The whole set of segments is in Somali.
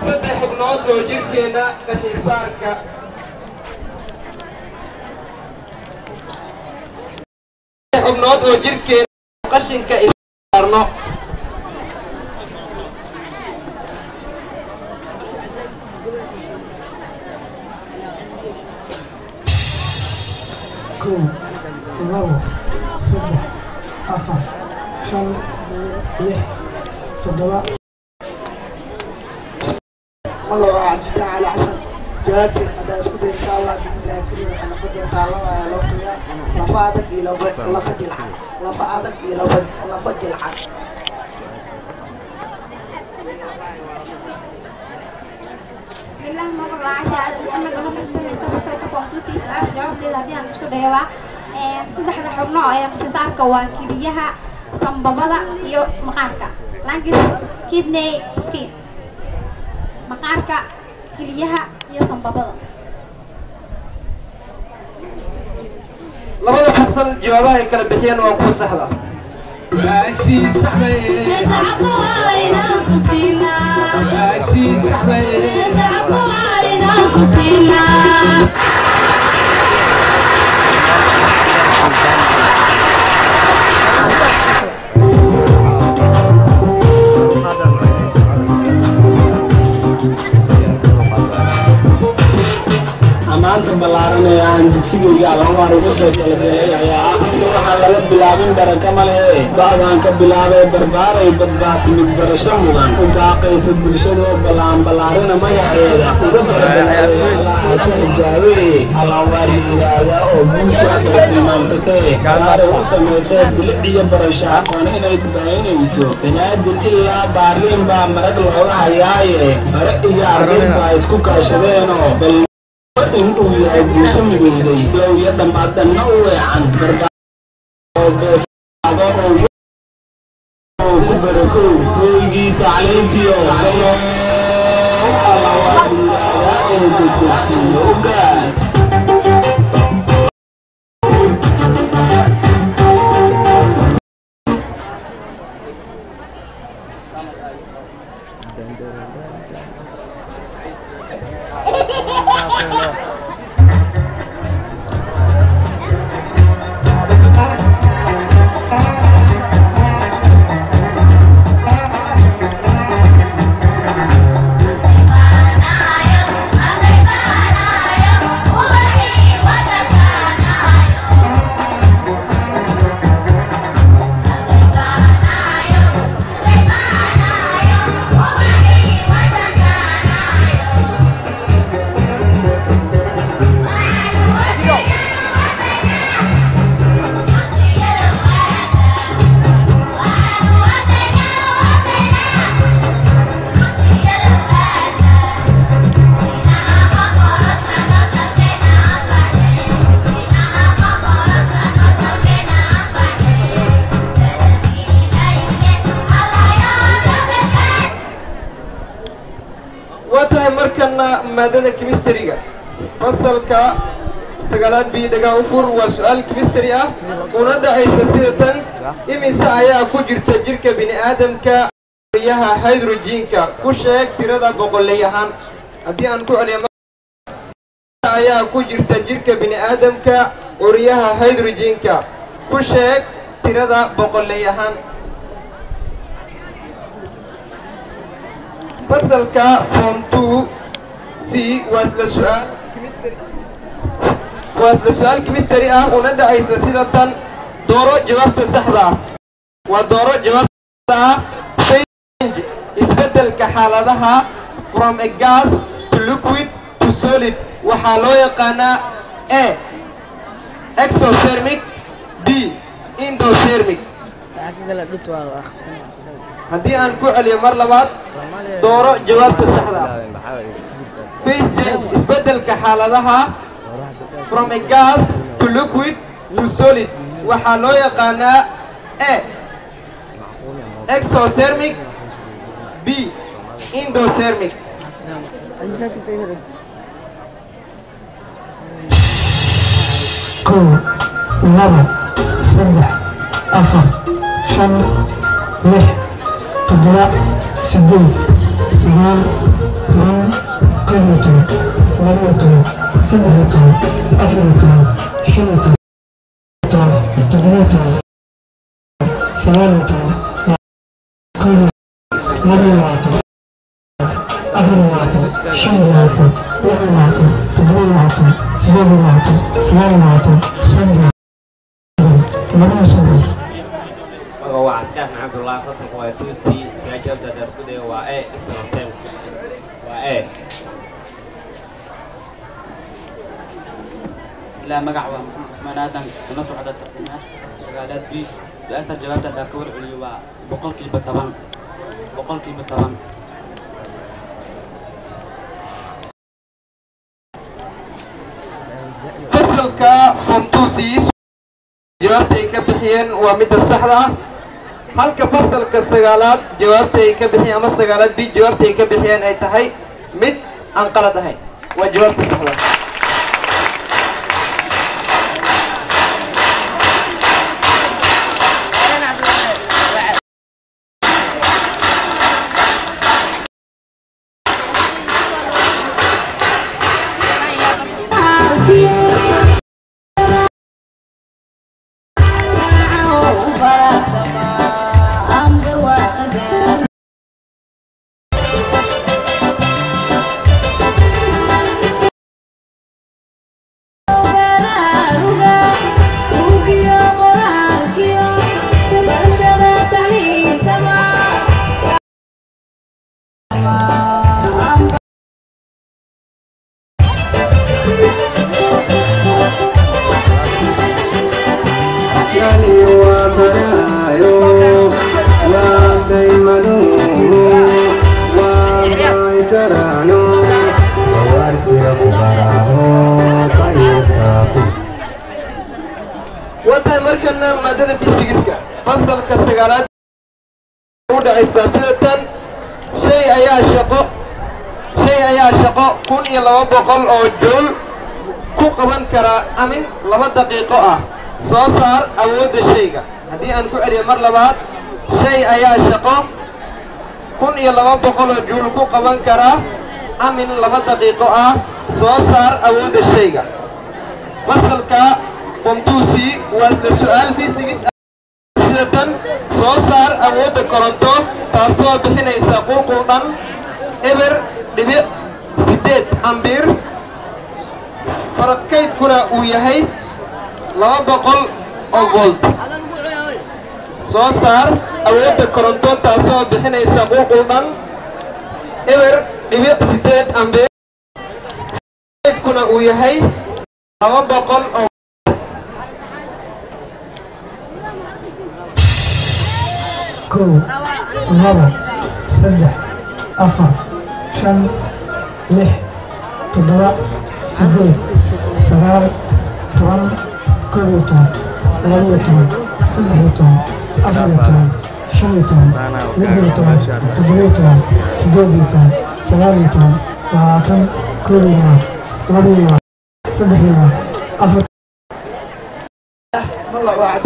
saddex xubnood oo jirkeena qashin saarka xubnood oo jirkeena qashinka saarno لabo saddex afar shan lix toddoba والله عبد تعالى حسن جاتي هذا اسكت ان شاء الله باذن الله كريم انا قدر تعالى لو قيا لفادك الى لفدي العاد لفادك الى لفدي العاد بسم الله الرحمن الرحيم محمد انا كنت سنه كوحدوسي سؤال جوابتي هذه aan isku dayaba saddexda xubno ee qashinsaarka waa kiliyaha sanbabada iyo maqaarka laakiin kidney skin maqaarka kiliyaha iyo sanbabada labada fasal jawaabaha ay kala bixiyeen waa ku saxda ماشي صحيح صعبوا علينا انفسنا ماشي صحيح صعبوا علينا انفسنا maanta balaaranayaan dugsigayga alamaar ugu soo talagalay ayaa si waxaa laga bilaabin baraka male bacdaan ka bilaabay barbaaray badbaa timid barasho mudan u baaqaysa bulshadoo ballaarina magaceeda uga barbaarayjaawe alawaar yiraahda oo bulsha kala tilmaamsatay qaraaray u samaysay bilic iyo barasho aqoon inay tabaynayso banaadin ilaa baarliin baa marag looga hayaaye bare iyo arday baa isku kaashadeenoo intuu yahay bulsho midowday low iyo dhammaadana u weecan barbaado oo ku barakow hoygii tacliintiyo salo alawaadiyaaga ee degdegsiiyo u gaar مادة كيمسترية فصلك سجلات بيدجا وفور وسؤال كيمستري ونبدأ أساسية إمسا أيها كجر تجرك بني آدم كريها هيدروجين كوشك ترى بقوليهان أدي أنكو عليهم أيها كجر تجرك بني آدم كريها هيدروجين كوشك ترى بقوليهان فصلك فون 2 سي واسل سؤال كيمستري ونبدأ أساسية دورو جواب صحدا ودورو جواب يسبدل كحالتها from a gas to liquid to solid وحالو يقانا A exothermic B endothermic هدي أنكو علي مرلبات دورو جواب صحدا phase change يسبدل كحالتها from a gas to liquid to solid وحالو يقانا A exothermic B endothermic كو لabo saddex afar shan lix toddoba sideed sagaal لا مقعوة عثمان آدم ونصر عدد تقنيات شغالات بي لأسا جوابتها داكور عليوا بقول كي بطبان فصلك فونتوسي جوابتي كبحيين ومدى السحرة halka fasalka sagaalaad jawaabta ay ka bixiyeen ama sagaalaad bi jawaabta ay ka bixiyeen ay tahay mid aan qalad ahayn waa jawaabta saxda وانتهي مركنا مادة بيسيكسكا فصل كالسيجارات ودا إساسية شيء أيها شقو كون إلا بقول أو جول كو قبان كرا أمين لما دقيقة صار أود الشيء هدي أنكو أري مر لبعض شيء أيها شقو كون إلا بقول أو جول كو قبان كرا أمين لما دقيقة صار أود الشيء فصل كا قمتوسي والسؤال في سيجس أسئلة صار أود كورنتو تاسو بحين يساقو قلطان إبر دبيع سديد أمبير فرقيت كنا وياهي لما بقول أو فولت صار أود كورنتو تاسو بحين يساقو قلطان إبر دبيع سديد أمبير فرقيت كنا وياهي لما بقول أو كو لبا سدح أفر شن لح تدرى سديد سغال طوان كويتون لبيتون سدحيتون أفريتون شنيتون لبيتون تدريتون سديديتون سغاليتون لعاتن كويتون لبيتون سدحيتون أفر والله واحد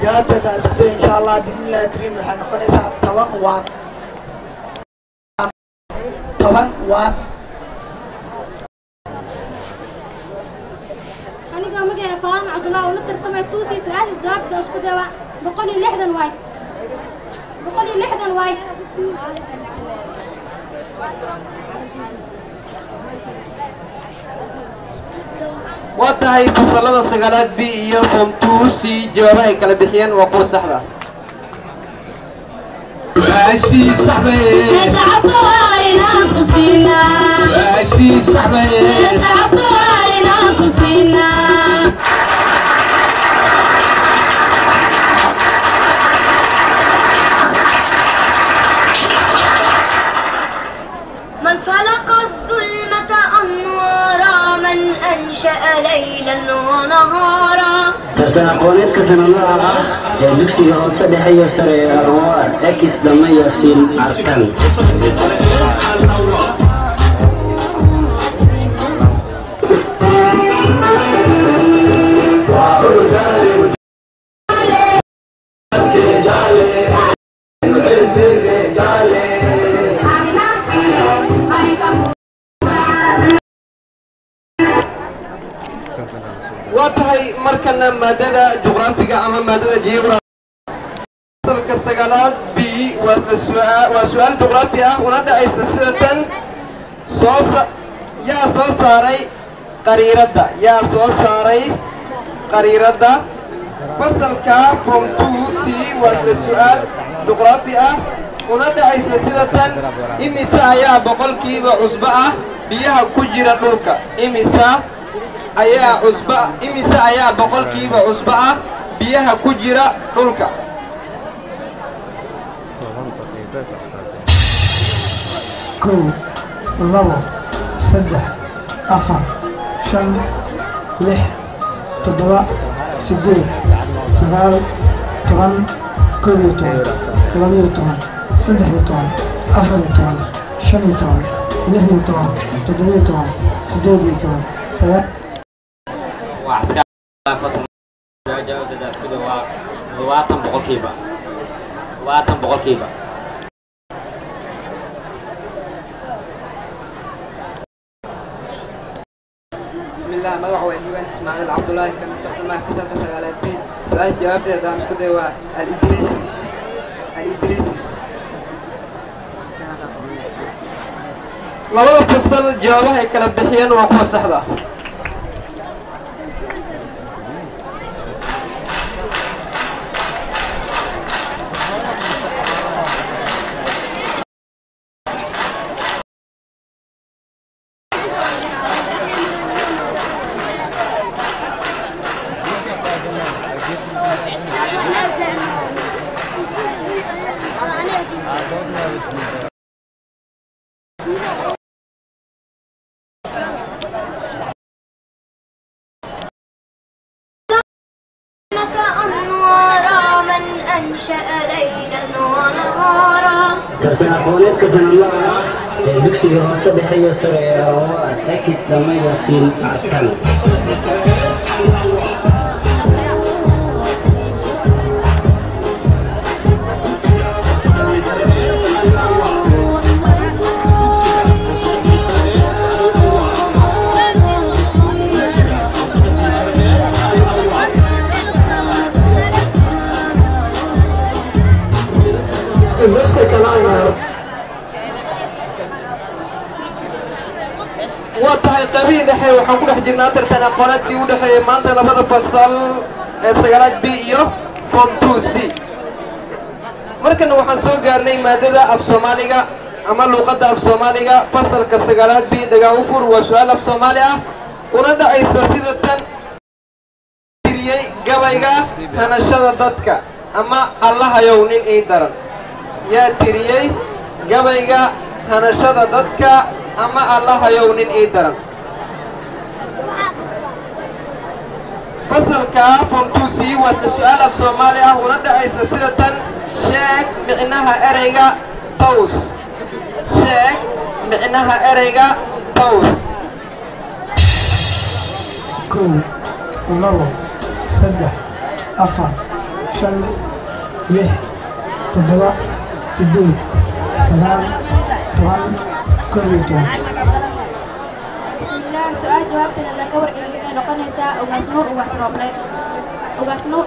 جاتنا اسكتوا ان شاء الله باذن الله الكريم حنقنيسا طبق واد aniga magaca Faan Cabdullah oo la tartamay tuusi su'aasha jawaabta isku dawa 160 wayd 160 wayd وانتهي فصلنا سجلات بي iyo form 2 si jawaab ay kala bixiyeen waa kuwa saxda واشي صاحبي يسعبوا علينا خصينا واشي صاحبي يسعبوا علينا خصينا من خلق الظلمة أنوارا من أنشأ ليلا ونهارا ترسل قوانين كسن الله دكسي صدح يسر أروار أكس دم ياسين عركان markana maadada juqraafiga ama maadada geography fasalka sagaalaad B waa su'aal juqraafi ah una dhacaysa sida tan yaa soo saaray qariirada fasalka form 2C waa su'aal juqraafi ah una dhacaysa sida tan imisa ayaa boqolkiiba cusbo ah biyaha ku jira dhulka imisa ayaa boqolkiiba cusbo ah biyaha ku jira dhulka kow labo saddex afar shan lix toddoba sideed sagaal toban koob iyo toban laba iyo toban saddex iyo toban afar iyo toban shan iyo toban lix iyo toban toddoba iyo toban sideed iyo toban sagaal boqolkiiba bismillah magaca waa Iwaan Ismaaciil Cabdullaahi kana tartamaha fasalka sagaalaad B su'aal jawaabteeda aan isku day waa al-Idriisi labada fasal jawaabaha ay kala bixiyeen waa kuwa saxda ah درسنا قولت كسن الله دكسي هو صدح يسر روار اكس لما يصير عسكري وطهي قبيل دحي وحن كل حد جرنا ترتنا قناة كي ودحي ما أنت لبض فصل سجلات بي فوم 2C مركن وحن سوق قرني مادة أف سوماليا أما لغة أف سوماليا فصل كسجلات بي دجاوفر وسؤال أف سوماليا وندا إساسية تن تريي جوايجا هنشددتك أما الله يونين إيدرن يا تريي جوايجا هنشددتك أما الله يونين إيدرن فصل كافون 2C والسؤال في سوماليا ونبدأ إساسية شيك معناها إريجا توس شيك معناها إريجا توس كو لabo saddex afar shan lix toddoba sideed sagaal toban koob iyo toban سؤال جوابتنا لكور إلى نقنيسا وغاسنور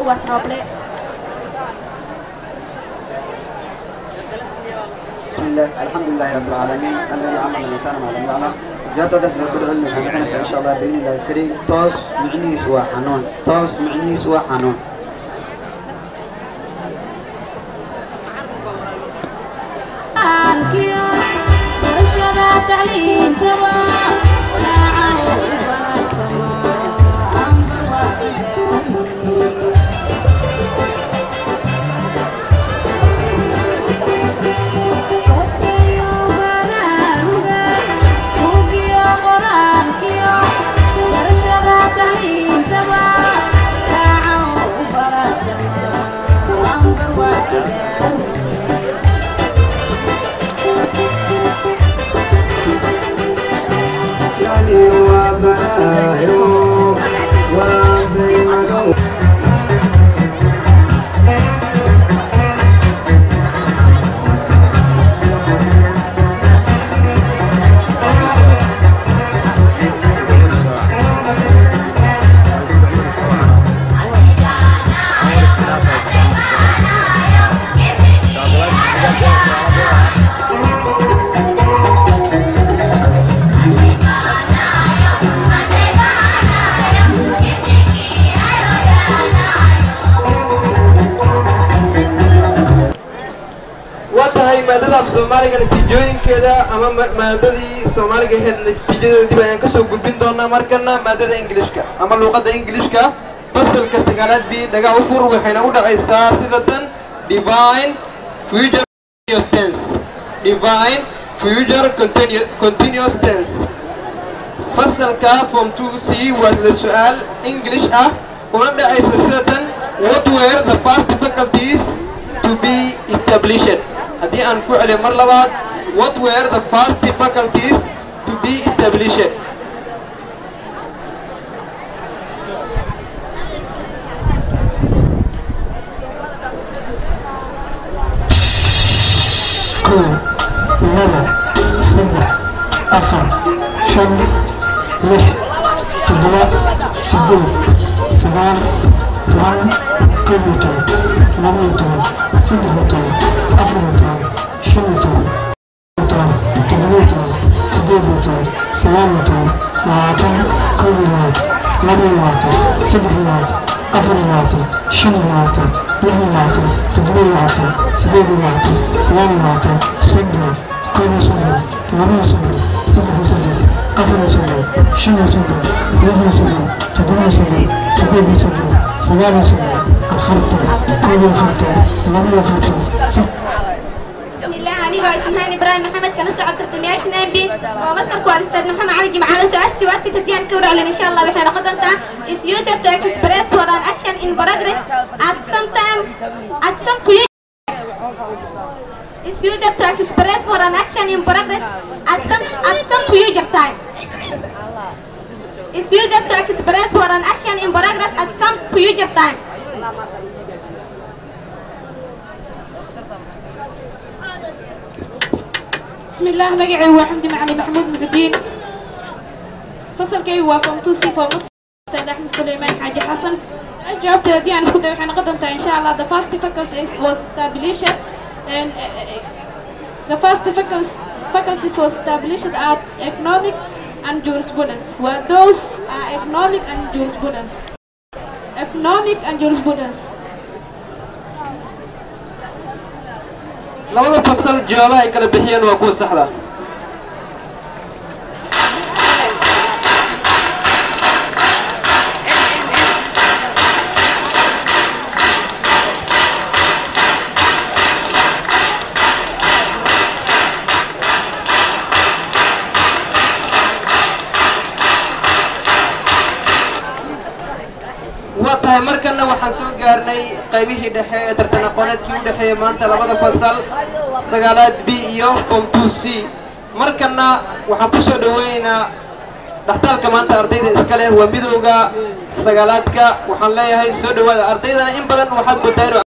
وغاسروبلي بسم الله الحمد لله رب العالمين الذي عمل الإنسان ما لم يعلم جاءت دفع كل علم جميعنا إن شاء الله بإذن الله الكريم توس معني سوى حنون natiijooyin كذا أما مادة سومالي هاد نتيجة دي بيان كسو قدين دونا مركنا مادة إنجليشكا أما اللغة إنجليشكا بس الكسجالات بي دقا أفور وحين أودا إستا سيدتن divine future continuous tense divine future continuous tense فصل كا from 2C والسؤال English ونبدأ إستا what were the first faculties to be established هذه أنكو على مرلبات what were the first faculties to be established لما سبع أفر شن لح تدلاء سدين سبان طوان كبوتون لميتون سدفتون أفرتون شنتون طوان تدليتون سديدتون سلامتون معاتون كبوتون لميواتون سدفوات أفرياتون شنواتون لميواتون تدليواتون سديدواتون سلاماتون سدون كل سدون لمي سدون سدف سدون أفر سدون شنو سدون لمي سدون تدلي سدون سديد سدون سلام سدون أفرتون كل أفرتون لمي أفرتون بسم الله أنا واسمها إبراهيم محمد كان سعد تسمياش نبي ومثل كوارستاد محمد علي جمعنا سؤالتي وقت تدين كورة لنا إن شاء الله بحنا قدرتها is used to express for an action in progress at some future is used to express for an action in progress at some future time is used to express for an action in progress at some future time بسم الله مقعي وحمدي معلي محمود مقدين فصل كي وفهم توصي فمصر أستاذ أحمد سليمان حاجي حسن جاوبت دي أنا سكوت وحنا قدمتها إن شاء الله the first faculty was established and the first faculties was established at economic and jurisprudence were those are economic and jurisprudence labada fasal jawaabaha ay kala bixiyeen waa kuwa saxda وقتها مركنا waxaan soo gaarnay qaybihii dhexe ee tartan aqooneedkii u dhaxeeyay maanta labada fasal sagaalaad B iyo form 2C markana waxaan ku soo dhaweynaynaa dhaxtalka maanta ardayda iska leh waa midowga sagaalaadka waxaan leeyahay soo dhawaada ardaydana in badan waxaad moodaa